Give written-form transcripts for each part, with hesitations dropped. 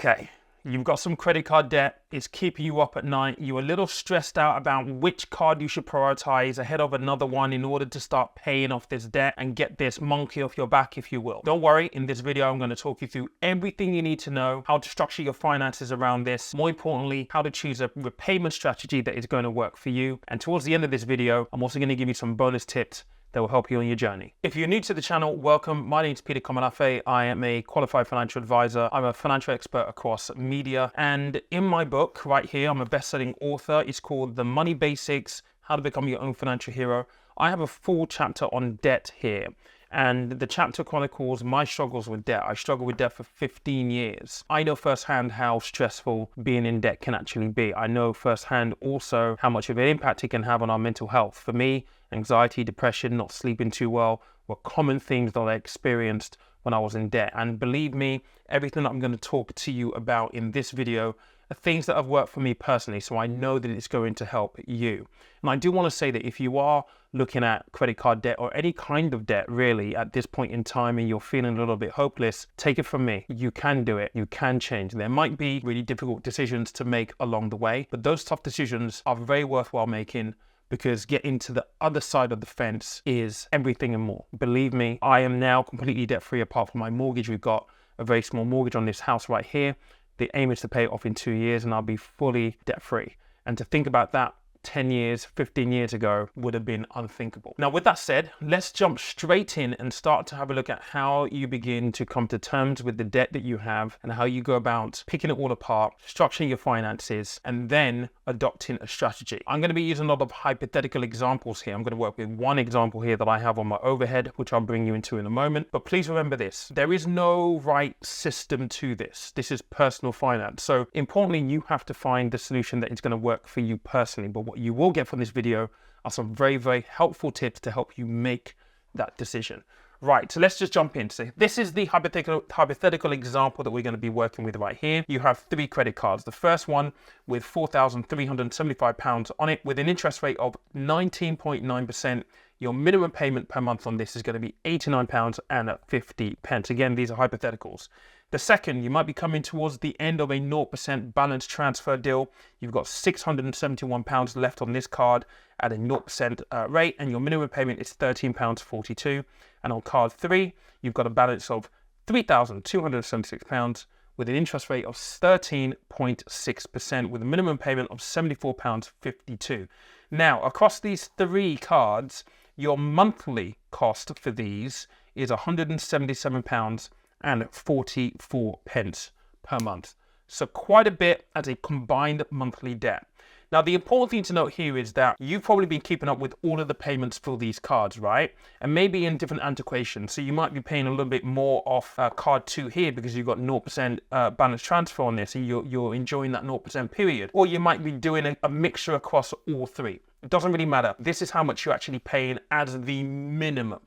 Okay, you've got some credit card debt, it's keeping you up at night, you're a little stressed out about which card you should prioritize ahead of another one in order to start paying off this debt and get this monkey off your back, if you will. Don't worry, in this video, I'm going to talk you through everything you need to know, how to structure your finances around this, more importantly, how to choose a repayment strategy that is going to work for you. And towards the end of this video, I'm also going to give you some bonus tips that will help you on your journey. If you're new to the channel, welcome. My name is Peter Komalafe. I am a qualified financial advisor. I'm a financial expert across media. And in my book right here, I'm a best-selling author. It's called The Money Basics, How to Become Your Own Financial Hero. I have a full chapter on debt here. And the chapter chronicles my struggles with debt. I struggled with debt for 15 years. I know firsthand how stressful being in debt can actually be. I know firsthand also how much of an impact it can have on our mental health. For me, anxiety, depression, not sleeping too well were common things that I experienced when I was in debt. And believe me, everything that I'm going to talk to you about in this video are things that have worked for me personally, so I know that it's going to help you. And I do want to say that if you are looking at credit card debt or any kind of debt really at this point in time and you're feeling a little bit hopeless, take it from me. You can do it. You can change. There might be really difficult decisions to make along the way, but those tough decisions are very worthwhile making, because getting to the other side of the fence is everything and more. Believe me, I am now completely debt-free apart from my mortgage. We've got a very small mortgage on this house right here. The aim is to pay it off in 2 years and I'll be fully debt-free. And to think about that 10 years, 15 years ago would have been unthinkable. Now, with that said, let's jump straight in and start to have a look at how you begin to come to terms with the debt that you have and how you go about picking it all apart, structuring your finances, and then adopting a strategy. I'm going to be using a lot of hypothetical examples here. I'm going to work with one example here that I have on my overhead, which I'll bring you into in a moment. But please remember this, there is no right system to this. This is personal finance. So importantly, you have to find the solution that is going to work for you personally. But what you will get from this video are some very, very helpful tips to help you make that decision. Right, so let's just jump in. So this is the hypothetical example that we're going to be working with right here. You have 3 credit cards. The first one with £4,375 on it with an interest rate of 19.9%. Your minimum payment per month on this is going to be £89.50. Again, these are hypotheticals. The second, you might be coming towards the end of a 0% balance transfer deal. You've got £671 left on this card at a 0% rate, and your minimum payment is £13.42. And on card 3, you've got a balance of £3,276 with an interest rate of 13.6% with a minimum payment of £74.52. Now, across these 3 cards, your monthly cost for these is £177.44 per month. So quite a bit as a combined monthly debt. Now, the important thing to note here is that you've probably been keeping up with all of the payments for these cards, right? And maybe in different antiquations. So you might be paying a little bit more off card 2 here because you've got 0% balance transfer on this and you're enjoying that 0% period. Or you might be doing a mixture across all 3. It doesn't really matter. This is how much you're actually paying as the minimum.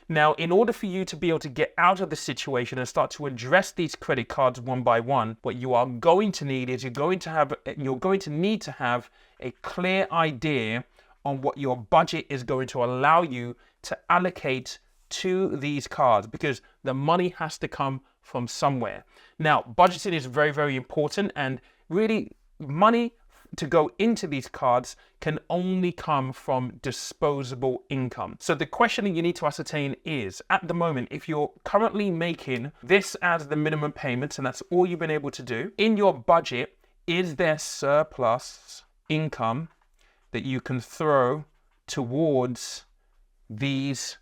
Now, in order for you to be able to get out of the situation and start to address these credit cards one by one, what you are going to need is you're going to need to have a clear idea on what your budget is going to allow you to allocate to these cards, because the money has to come from somewhere. Now, budgeting is very, very important, and really money to go into these cards can only come from disposable income. So the question that you need to ascertain is, at the moment, if you're currently making this as the minimum payments and that's all you've been able to do, in your budget, is there surplus income that you can throw towards these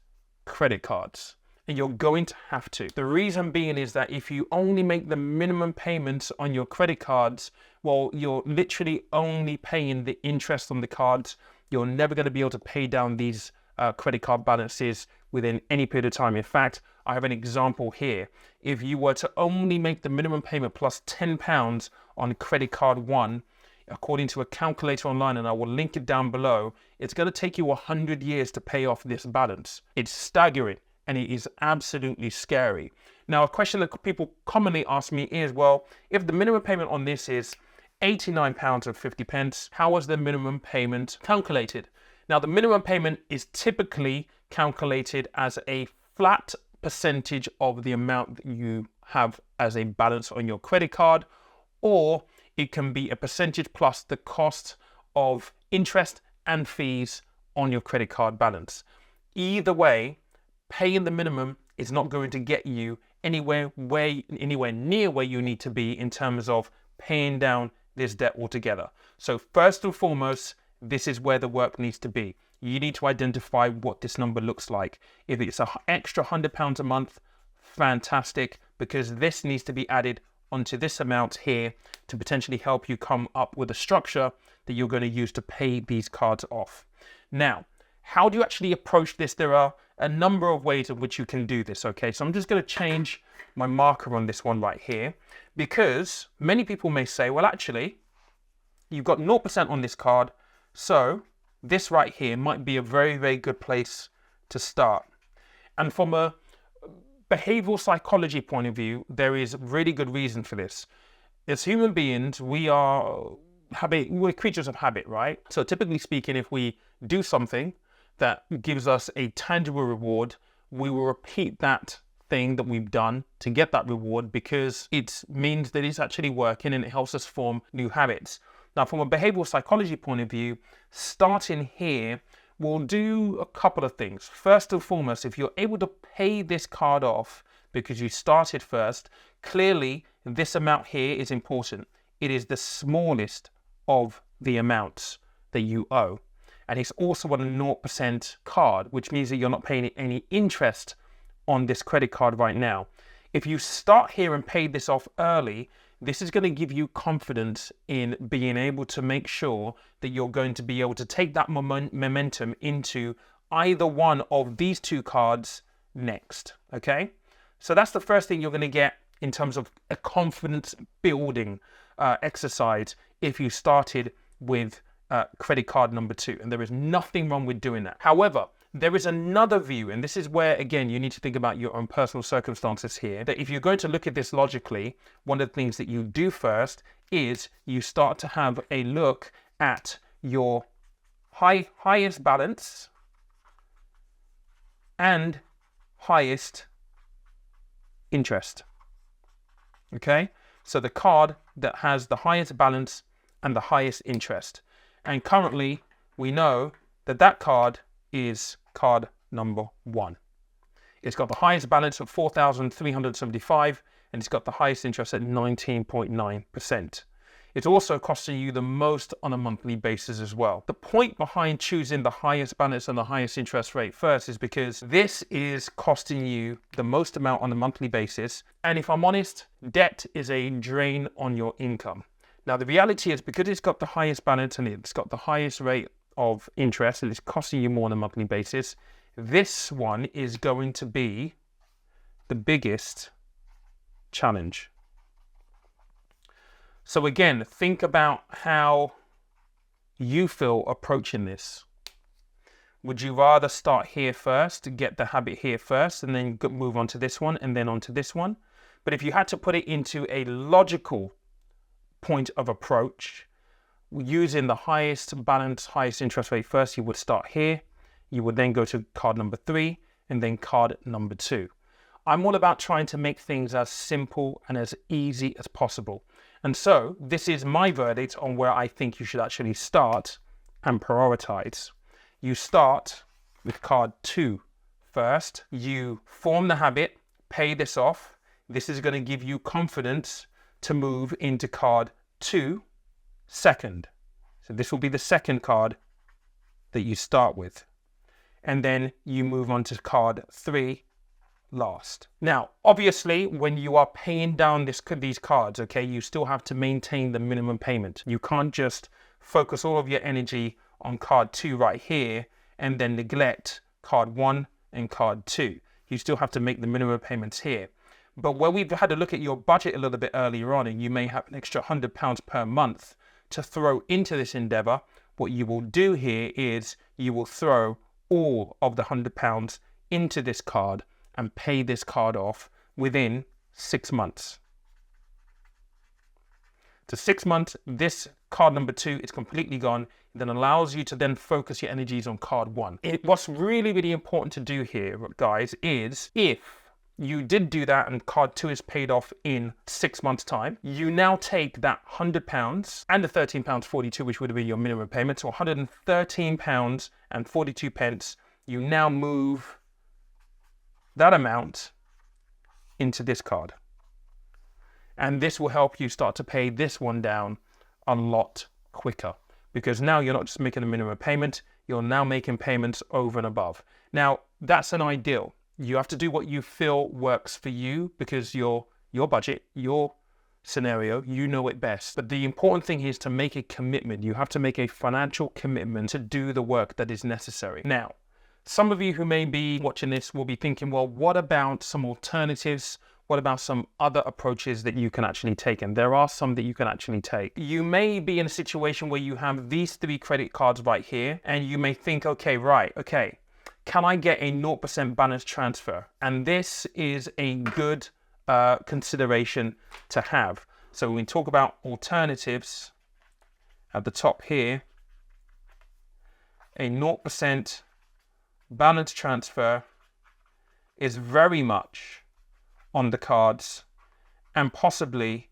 credit cards? And you're going to have to. The reason being is that if you only make the minimum payments on your credit cards, well, you're literally only paying the interest on the cards. You're never going to be able to pay down these credit card balances within any period of time. In fact, I have an example here. If you were to only make the minimum payment plus £10 on credit card 1, according to a calculator online, and I will link it down below, it's going to take you 100 years to pay off this balance. It's staggering. And it is absolutely scary. Now, a question that people commonly ask me is, well, if the minimum payment on this is £89.50, how was the minimum payment calculated? Now, the minimum payment is typically calculated as a flat percentage of the amount that you have as a balance on your credit card, or it can be a percentage plus the cost of interest and fees on your credit card balance. Either way, paying the minimum is not going to get you anywhere near where you need to be in terms of paying down this debt altogether. So first and foremost, this is where the work needs to be. You need to identify what this number looks like. If it's an extra £100 a month, fantastic, because this needs to be added onto this amount here to potentially help you come up with a structure that you're going to use to pay these cards off. Now, how do you actually approach this? There are a number of ways in which you can do this, okay? So I'm just going to change my marker on this one right here, because many people may say, well, actually, you've got 0% on this card, so this right here might be a very, very good place to start. And from a behavioral psychology point of view, there is really good reason for this. As human beings, we're creatures of habit, right? So typically speaking, if we do something that gives us a tangible reward, we will repeat that thing that we've done to get that reward because it means that it's actually working and it helps us form new habits. Now, from a behavioral psychology point of view, starting here will do a couple of things. First and foremost, if you're able to pay this card off because you started first, clearly this amount here is important. It is the smallest of the amounts that you owe. And it's also on a 0% card, which means that you're not paying any interest on this credit card right now. If you start here and pay this off early, this is going to give you confidence in being able to make sure that you're going to be able to take that momentum into either one of these two cards next, okay? So that's the first thing you're going to get in terms of a confidence building exercise if you started with credit card number 2, and there is nothing wrong with doing that. However, there is another view, and this is where, again, you need to think about your own personal circumstances here, that if you're going to look at this logically, one of the things that you do first is you start to have a look at your highest balance and highest interest. Okay? So the card that has the highest balance and the highest interest. And currently, we know that that card is card number 1. It's got the highest balance of 4,375, and it's got the highest interest at 19.9%. It's also costing you the most on a monthly basis as well. The point behind choosing the highest balance and the highest interest rate first is because this is costing you the most amount on a monthly basis. And if I'm honest, debt is a drain on your income. Now, the reality is because it's got the highest balance and it's got the highest rate of interest and it's costing you more on a monthly basis, this one is going to be the biggest challenge. So again, think about how you feel approaching this. Would you rather start here first, get the habit here first, and then move on to this one and then on to this one? But if you had to put it into a logical point of approach, using the highest balance, highest interest rate first, you would start here. You would then go to card number 3 and then card number 2. I'm all about trying to make things as simple and as easy as possible. And so this is my verdict on where I think you should actually start and prioritize. You start with card 2 first. You form the habit, pay this off. This is going to give you confidence to move into card 2 second. So this will be the second card that you start with. And then you move on to card 3 last. Now, obviously, when you are paying down these cards, okay, you still have to maintain the minimum payment. You can't just focus all of your energy on card 2 right here and then neglect card 1 and card 2. You still have to make the minimum payments here. But when we've had a look at your budget a little bit earlier on, and you may have an extra £100 per month to throw into this endeavor, what you will do here is you will throw all of the £100 into this card and pay this card off within 6 months. To 6 months, this card number 2 is completely gone. It then allows you to then focus your energies on card 1. What's really, really important to do here, guys, is if you did do that and card 2 is paid off in 6 months' time, you now take that £100 and the £13.42, which would have been your minimum payment, so £113.42, you now move that amount into this card. And this will help you start to pay this one down a lot quicker, because now you're not just making a minimum payment, you're now making payments over and above. Now, that's an ideal. You have to do what you feel works for you, because your budget, your scenario, you know it best. But the important thing is to make a commitment. You have to make a financial commitment to do the work that is necessary. Now, some of you who may be watching this will be thinking, well, what about some alternatives? What about some other approaches that you can actually take? And there are some that you can actually take. You may be in a situation where you have these 3 credit cards right here, and you may think, okay, can I get a 0% balance transfer? And this is a good consideration to have. So when we talk about alternatives, at the top here, a 0% balance transfer is very much on the cards, and possibly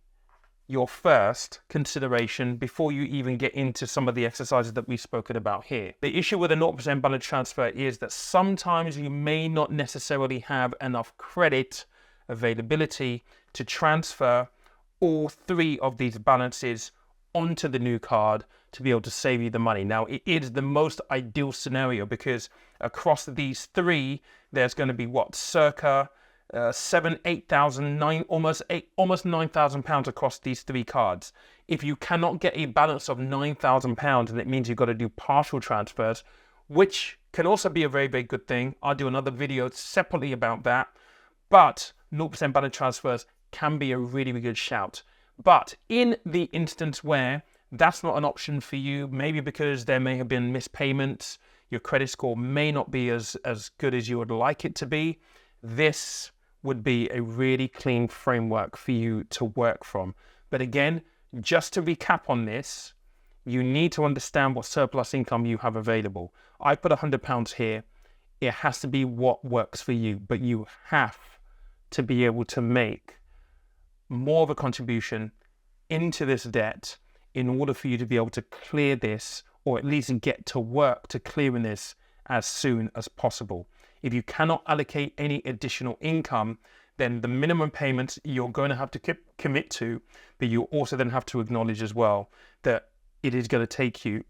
your first consideration before you even get into some of the exercises that we've spoken about here. The issue with a 0% balance transfer is that sometimes you may not necessarily have enough credit availability to transfer all 3 of these balances onto the new card to be able to save you the money. Now, it is the most ideal scenario, because across these 3, there's going to be circa 7,000, almost £9,000 across these 3 cards. If you cannot get a balance of £9,000, and it means you've got to do partial transfers, which can also be a very, very good thing. I'll do another video separately about that. But 0% balance transfers can be a really, really good shout. But in the instance where that's not an option for you, maybe because there may have been missed payments, your credit score may not be as good as you would like it to be, this would be a really clean framework for you to work from. But again, just to recap on this, you need to understand what surplus income you have available. I put £100 here. It has to be what works for you, but you have to be able to make more of a contribution into this debt in order for you to be able to clear this, or at least get to work to clearing this as soon as possible. If you cannot allocate any additional income, then the minimum payments you're going to have to commit to, but you also then have to acknowledge as well that it is going to take you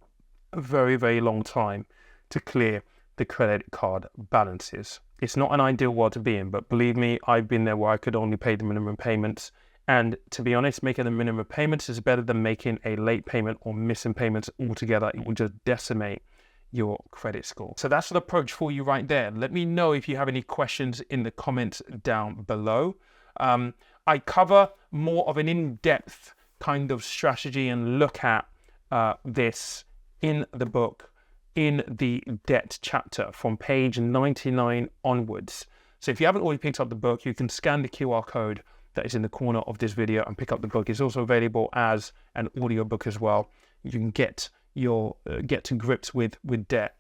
a very, very long time to clear the credit card balances. It's not an ideal world to be in, but believe me, I've been there where I could only pay the minimum payments. And to be honest, making the minimum payments is better than making a late payment or missing payments altogether. It will just decimate your credit score. So that's an approach for you right there. Let me know if you have any questions in the comments down below. I cover more of an in-depth kind of strategy and look at this in the book, in the debt chapter from page 99 onwards. So if you haven't already picked up the book, you can scan the QR code that is in the corner of this video and pick up the book. It's also available as an audiobook as well. You can get to grips with debt.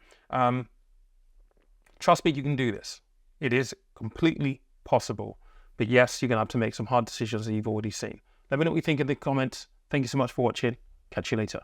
Trust me, you can do this. It is completely possible. But yes, you're going to have to make some hard decisions that you've already seen. Let me know what you think in the comments. Thank you so much for watching. Catch you later.